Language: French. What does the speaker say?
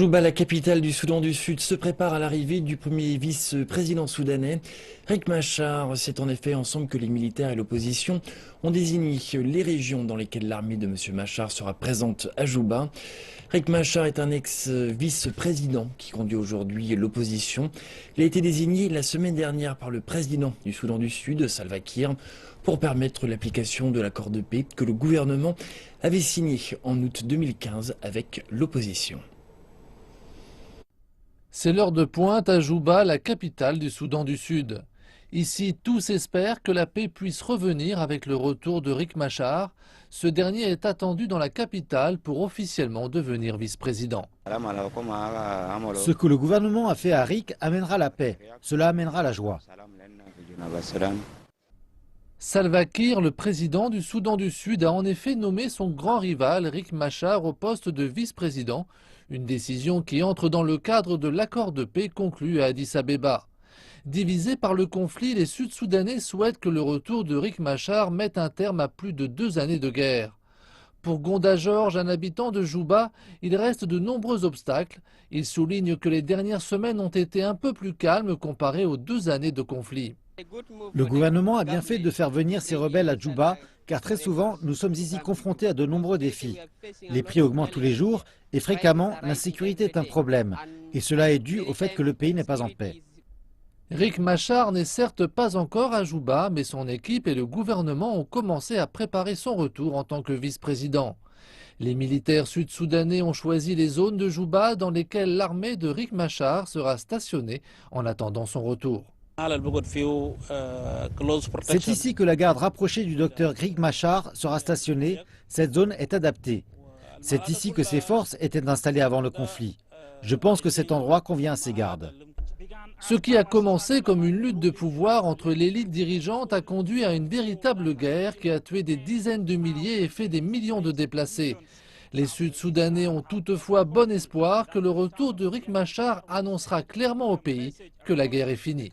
Juba, la capitale du Soudan du Sud, se prépare à l'arrivée du premier vice-président soudanais. Riek Machar, c'est en effet ensemble que les militaires et l'opposition ont désigné les régions dans lesquelles l'armée de M. Machar sera présente à Juba. Riek Machar est un ex-vice-président qui conduit aujourd'hui l'opposition. Il a été désigné la semaine dernière par le président du Soudan du Sud, Salva Kiir, pour permettre l'application de l'accord de paix que le gouvernement avait signé en août 2015 avec l'opposition. C'est l'heure de pointe à Juba, la capitale du Soudan du Sud. Ici, tous espèrent que la paix puisse revenir avec le retour de Riek Machar. Ce dernier est attendu dans la capitale pour officiellement devenir vice-président. Ce que le gouvernement a fait à Riek amènera la paix. Cela amènera la joie. Salva Kiir, le président du Soudan du Sud, a en effet nommé son grand rival Riek Machar au poste de vice-président, une décision qui entre dans le cadre de l'accord de paix conclu à Addis Abeba. Divisés par le conflit, les Sud-Soudanais souhaitent que le retour de Riek Machar mette un terme à plus de 2 années de guerre. Pour Gonda George, un habitant de Juba, il reste de nombreux obstacles. Il souligne que les dernières semaines ont été un peu plus calmes comparées aux 2 années de conflit. Le gouvernement a bien fait de faire venir ces rebelles à Juba, car très souvent, nous sommes ici confrontés à de nombreux défis. Les prix augmentent tous les jours et fréquemment, l'insécurité est un problème. Et cela est dû au fait que le pays n'est pas en paix. Riek Machar n'est certes pas encore à Juba, mais son équipe et le gouvernement ont commencé à préparer son retour en tant que vice-président. Les militaires sud-soudanais ont choisi les zones de Juba dans lesquelles l'armée de Riek Machar sera stationnée en attendant son retour. C'est ici que la garde rapprochée du docteur Riek Machar sera stationnée. Cette zone est adaptée. C'est ici que ces forces étaient installées avant le conflit. Je pense que cet endroit convient à ces gardes. Ce qui a commencé comme une lutte de pouvoir entre l'élite dirigeante a conduit à une véritable guerre qui a tué des dizaines de milliers et fait des millions de déplacés. Les Sud-Soudanais ont toutefois bon espoir que le retour de Riek Machar annoncera clairement au pays que la guerre est finie.